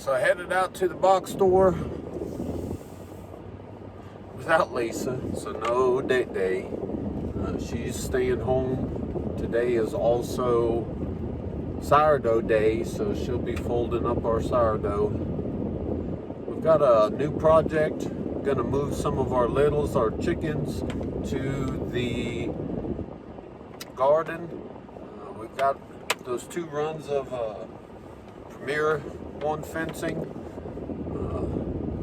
So I headed out to the box store without Lisa, so no date day. She's staying home. Today is also sourdough day, so she'll be folding up our sourdough. We've got a new project. Gonna move some of our littles, our chickens, to the garden. We've got those 2 runs of Premier 1 fencing.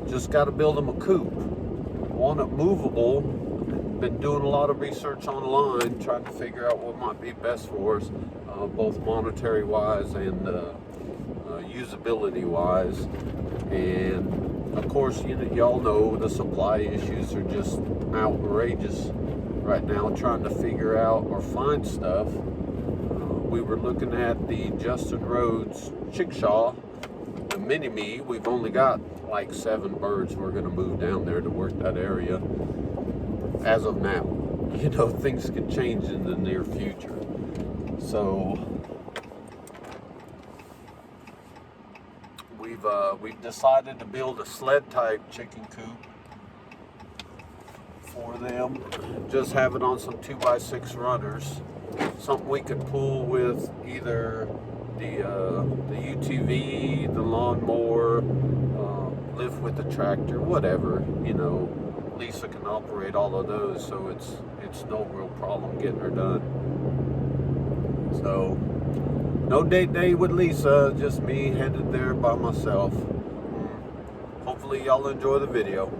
Just got to build them a coop. Want it movable. Been doing a lot of research online, trying to figure out what might be best for us, both monetary wise and usability wise. And of course, y'all know the supply issues are just outrageous right now, trying to figure out or find stuff. We were looking at the Justin Rhodes chickshaw, the mini-me. We've only got like 7 birds. We're going to move down there to work that area as of now. Things can change in the near future. So we've decided to build a sled type chicken coop for them. Just have it on some 2x6 runners. Something we could pull with either the UTV, the lawnmower, lift with the tractor, whatever. Lisa can operate all of those, so it's no real problem getting her done. So no date day with Lisa, just me headed there by myself. Hopefully y'all enjoy the video.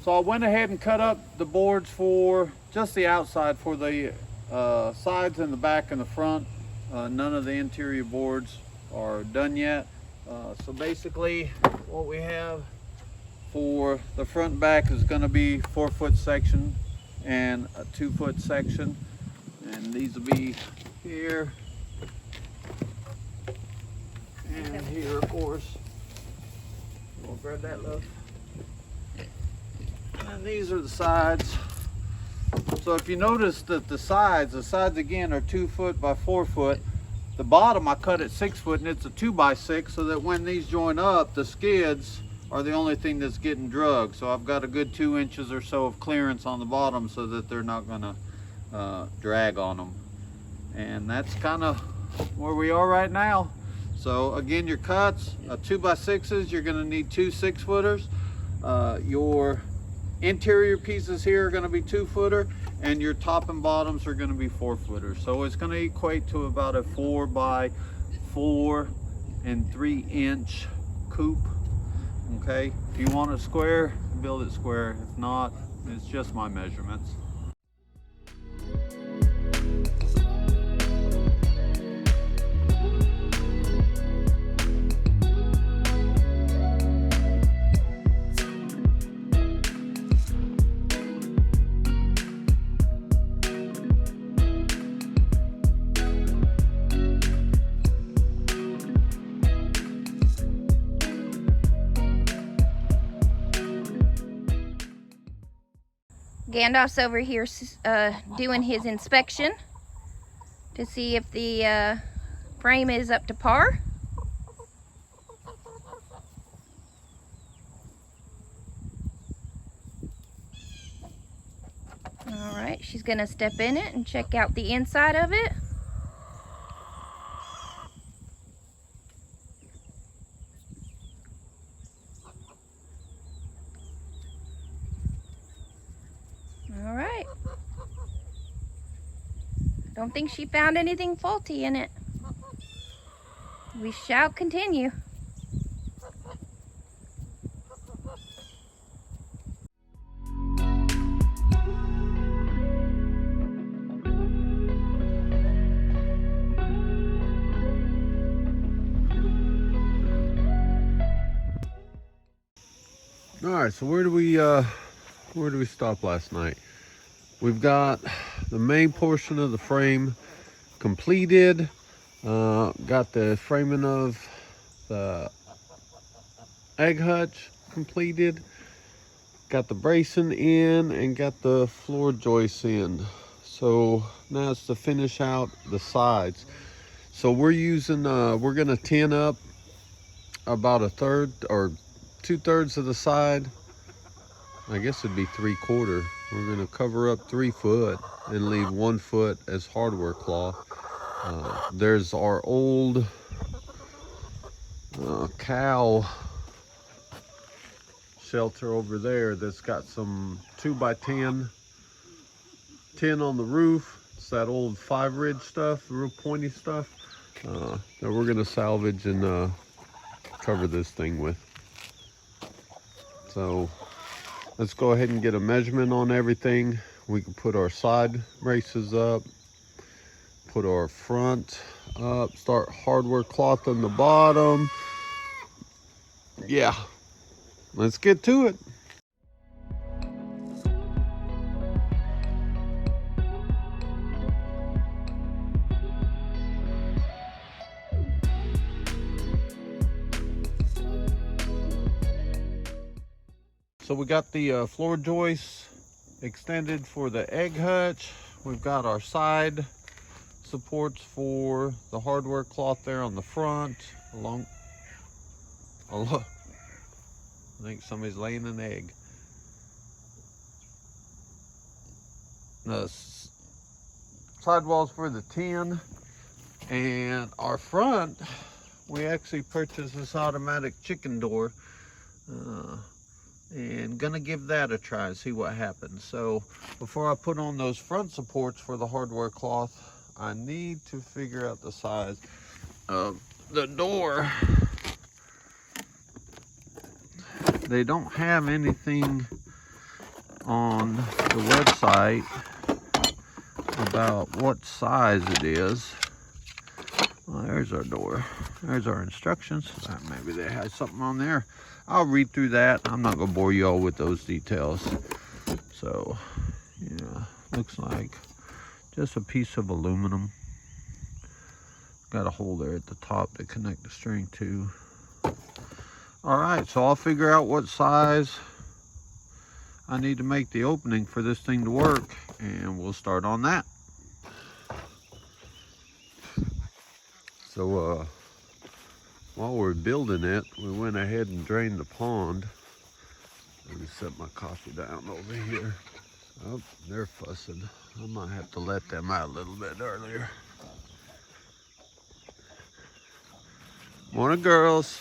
So I went ahead and cut up the boards for just the outside, for the sides and the back and the front. None of the interior boards are done yet. So basically what we have for the front and back is going to be 4-foot section and a 2-foot section. And these will be here and here, of course. We'll grab that, love. And these are the sides. So if you notice that the sides again are 2 foot by 4 foot. The bottom I cut at 6 foot, and it's a 2x6, so that when these join up, the skids are the only thing that's getting drugged. So I've got a good 2 inches or so of clearance on the bottom so that they're not gonna drag on them. And that's kind of where we are right now. So again, your cuts, 2x6s, you're gonna need 2 6-footers. Your interior pieces here are going to be 2-footer, and your top and bottoms are going to be 4-footers. So it's going to equate to about a 4x4 and 3-inch coop. Okay, if you want it square, build it square. If not, it's just my measurements. Gandalf's over here doing his inspection to see if the frame is up to par. All right, she's gonna step in it and check out the inside of it. All right. Don't think she found anything faulty in it. We shall continue. All right, so where do we stop last night? We've got the main portion of the frame completed. Got the framing of the egg hutch completed. Got the bracing in and got the floor joists in. So now it's to finish out the sides. So we're using, we're gonna tin up about a third or 2/3 of the side. I guess it'd be 3/4. We're gonna cover up 3 foot and leave 1 foot as hardware cloth. There's our old cow shelter over there that's got some 2x10 tin on the roof. It's that old 5 ridge stuff, real pointy stuff that we're gonna salvage and cover this thing with. So let's go ahead and get a measurement on everything. We can put our side braces up, put our front up, start hardware cloth on the bottom. Yeah, let's get to it. So we got the floor joists extended for the egg hutch. We've got our side supports for the hardware cloth there on the front. I think somebody's laying an egg. The sidewalls for the tin, and our front, we actually purchased this automatic chicken door. And gonna give that a try and see what happens. So before I put on those front supports for the hardware cloth, I need to figure out the size of the door. They don't have anything on the website about what size it is. Well, there's our door. There's our instructions. Maybe they had something on there. I'll read through that. I'm not gonna bore you all with those details. So, yeah, looks like just a piece of aluminum. Got a hole there at the top to connect the string to. All right, so I'll figure out what size I need to make the opening for this thing to work, and we'll start on that. So, while we're building it, we went ahead and drained the pond. Let me set my coffee down over here. Oh, they're fussing. I might have to let them out a little bit earlier. Morning, girls.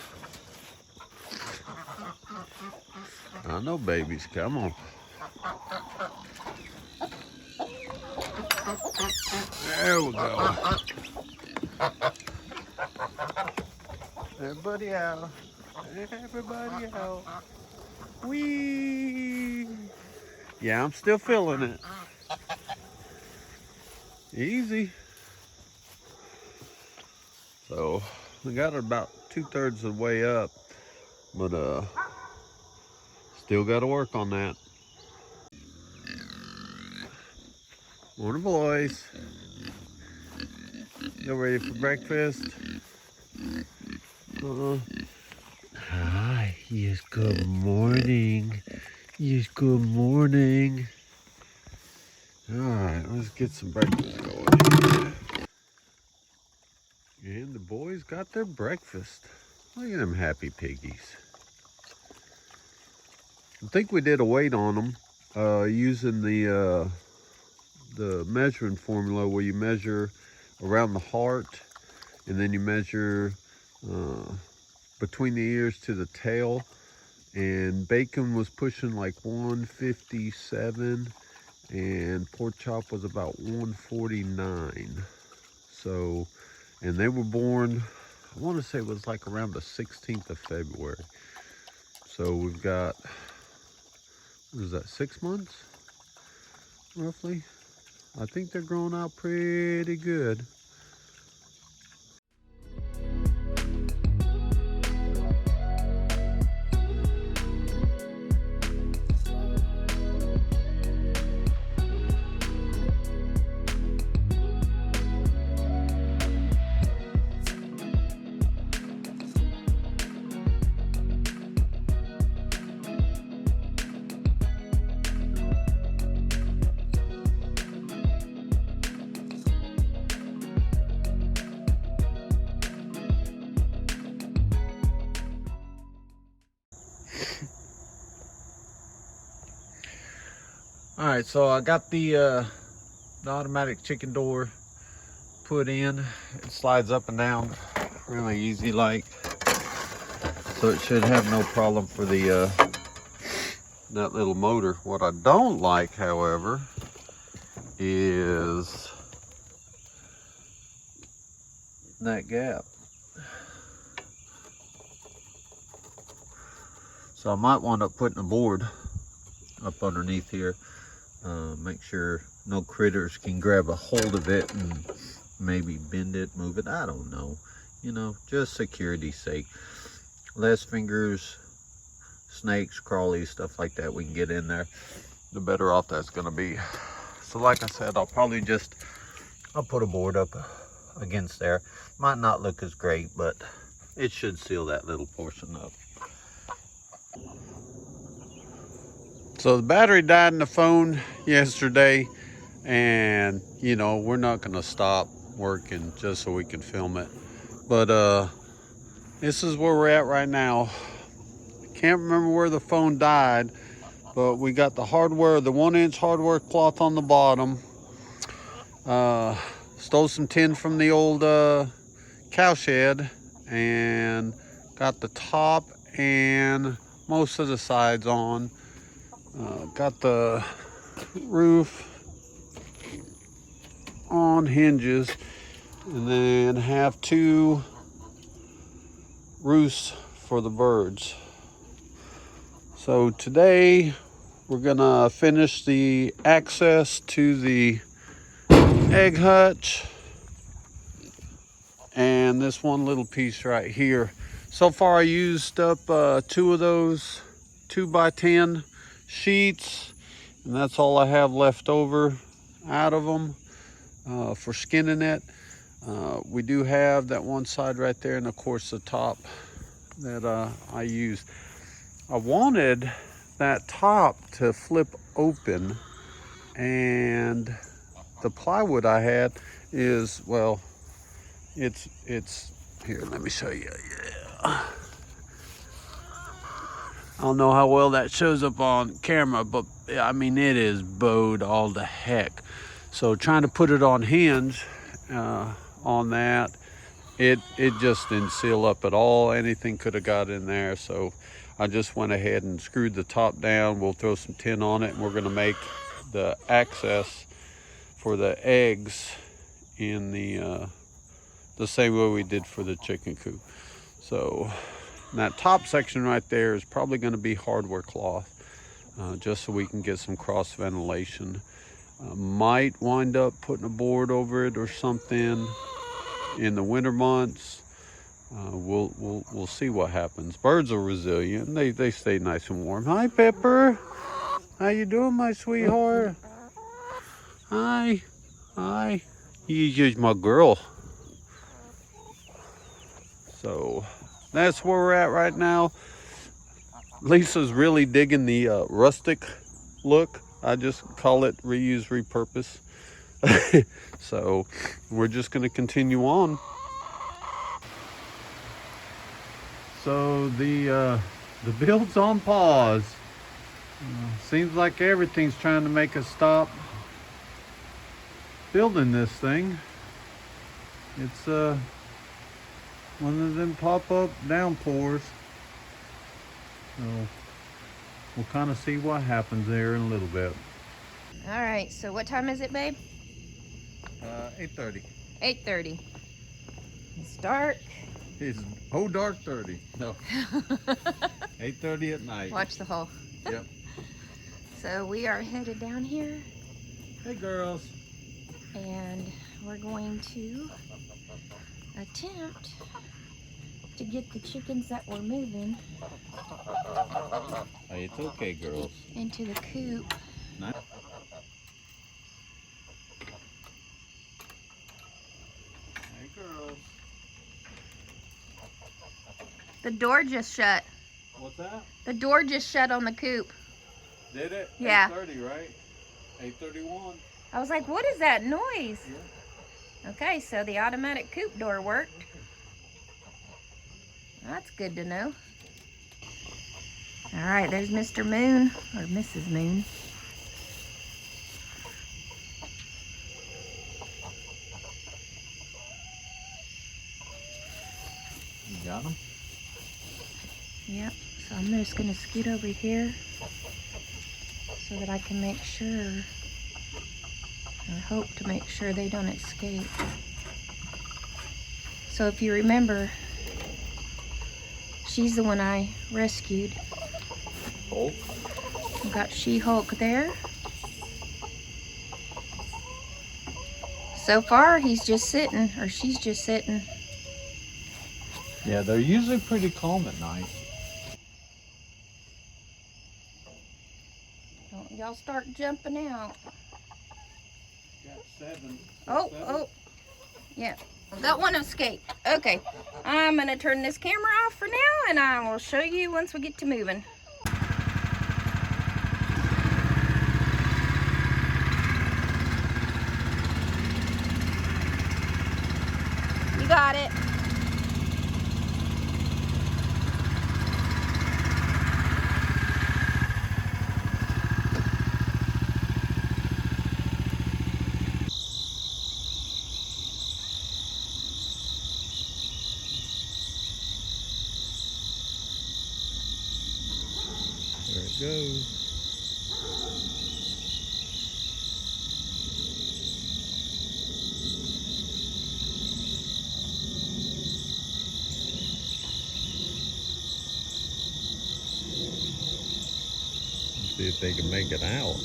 I know, babies. Come on. There we go. Everybody out. Everybody out. Whee! Yeah, I'm still feeling it. Easy. So, we got it about 2/3 of the way up, but still got to work on that. Morning, boys. You ready for breakfast? Hi, yes, good morning. Yes, good morning. All right, let's get some breakfast going. And the boys got their breakfast. Look at them happy piggies. I think we did a weight on them using the measuring formula where you measure around the heart and then you measure between the ears to the tail, and bacon was pushing like 157 and pork chop was about 149. So, and they were born, I want to say it was like around the 16th of February. So we've got, what is that, 6 months roughly? I think they're growing out pretty good. All right, so I got the automatic chicken door put in. It slides up and down really easy like. So it should have no problem for the that little motor. What I don't like, however, is that gap. So I might wind up putting a board up underneath here. Make sure no critters can grab a hold of it and maybe bend it, move it. I don't know. You know, just security's sake. Less fingers, snakes, crawlies, stuff like that we can get in there, the better off that's gonna be. So like I said, I'll put a board up against there. Might not look as great, but it should seal that little portion up. So the battery died in the phone yesterday, and you know, we're not gonna stop working just so we can film it. But this is where we're at right now. Can't remember where the phone died, but we got the hardware, the 1-inch hardware cloth on the bottom. Stole some tin from the old cow shed and got the top and most of the sides on. Got the roof on hinges, and then have 2 roosts for the birds. So today we're gonna finish the access to the egg hutch and this one little piece right here. So far I used up 2 of those 2x10 sheets, and that's all I have left over out of them for skinning it. We do have that one side right there, and of course the top that I used. I wanted that top to flip open, and the plywood I had is, well, it's here, let me show you. Yeah, I don't know how well that shows up on camera, but I mean, it is bowed all to heck. So trying to put it on hinge on that, it just didn't seal up at all. Anything could have got in there. So I just went ahead and screwed the top down. We'll throw some tin on it, and we're gonna make the access for the eggs in the same way we did for the chicken coop. So that top section right there is probably going to be hardware cloth, just so we can get some cross ventilation. Might wind up putting a board over it or something in the winter months. We'll see what happens. Birds are resilient. They stay nice and warm. Hi, Pepper. How you doing, my sweetheart? Hi. Hi. You're just my girl. So that's where we're at right now. Lisa's really digging the rustic look. I just call it reuse, repurpose. So we're just going to continue on. So the build's on pause. Seems like everything's trying to make us stop building this thing. It's one of them pop-up downpours. So we'll kind of see what happens there in a little bit. All right, so what time is it, babe? 8:30. 8:30. It's dark. It's dark 30. No. 8:30 at night. Watch the hole. Yep. So we are headed down here, Hey girls. and we're going to attempt to get the chickens that we're moving Hey, it's okay, girls. into the coop. Nice. Hey girls. The door just shut. What's that? The door just shut on the coop. Did it? Yeah. 8:30, right? 8:31. I was like, what is that noise? Yeah. Okay, so the automatic coop door worked. That's good to know. All right, there's Mr. Moon, or Mrs. Moon. got them. Yep. So I'm just gonna scoot over here so that I can make sure, I hope to make sure they don't escape. So if you remember, she's the one I rescued. Hulk. We've got She-Hulk there. So far, he's just sitting, or she's just sitting. Yeah, they're usually pretty calm at night. Don't y'all start jumping out. Got 7. Oh, yeah. That one escaped. Okay, I'm gonna turn this camera off for now, and I will show you once we get to moving. You got it. There it goes. Let's see if they can make it out.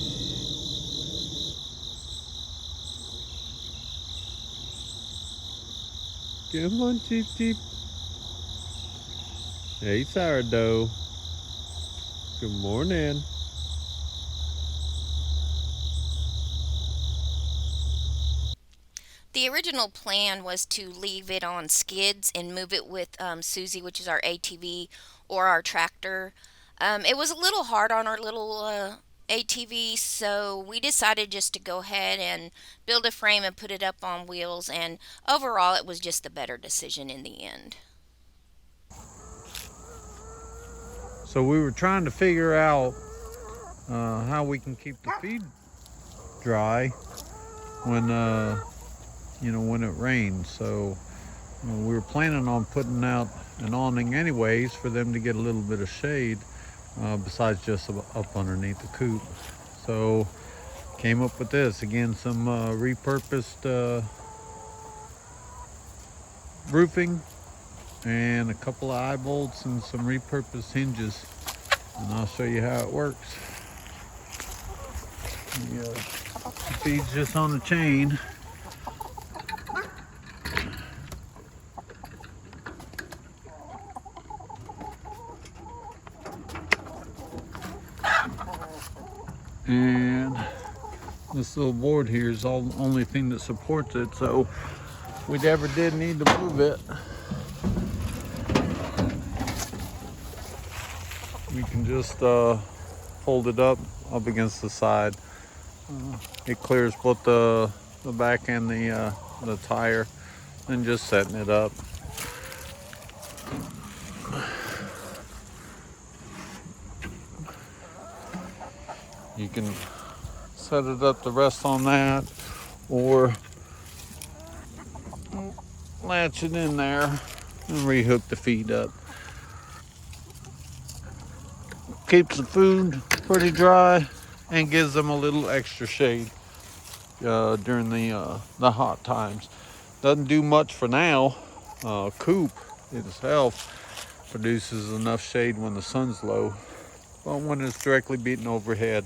Come on, Cheep Cheep. Hey, sourdough. Good morning. The original plan was to leave it on skids and move it with Susie, which is our ATV, or our tractor. It was a little hard on our little ATV, so we decided just to go ahead and build a frame and put it up on wheels, and overall it was just the better decision in the end. So we were trying to figure out how we can keep the feed dry when when it rains. So we were planning on putting out an awning anyways for them to get a little bit of shade besides just up underneath the coop. So came up with this again, some repurposed roofing and a couple of eye bolts and some repurposed hinges, and I'll show you how it works. The feed's just on the chain. And this little board here is the only thing that supports it, so if we ever did need to move it, we can just hold it up against the side. It clears both the back and the tire, and just setting it up. You can set it up to rest on that, or latch it in there and rehook the feed up. Keeps the food pretty dry and gives them a little extra shade during the hot times. Doesn't do much for now. Coop itself produces enough shade when the sun's low, but when it's directly beating overhead,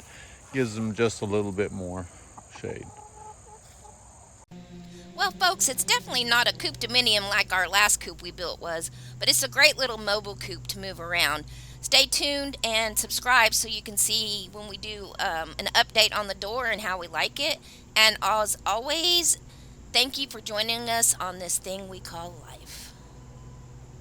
gives them just a little bit more shade. Well, folks, it's definitely not a coop dominium like our last coop we built was, but it's a great little mobile coop to move around. Stay tuned and subscribe so you can see when we do an update on the door and how we like it. And as always, thank you for joining us on this thing we call life.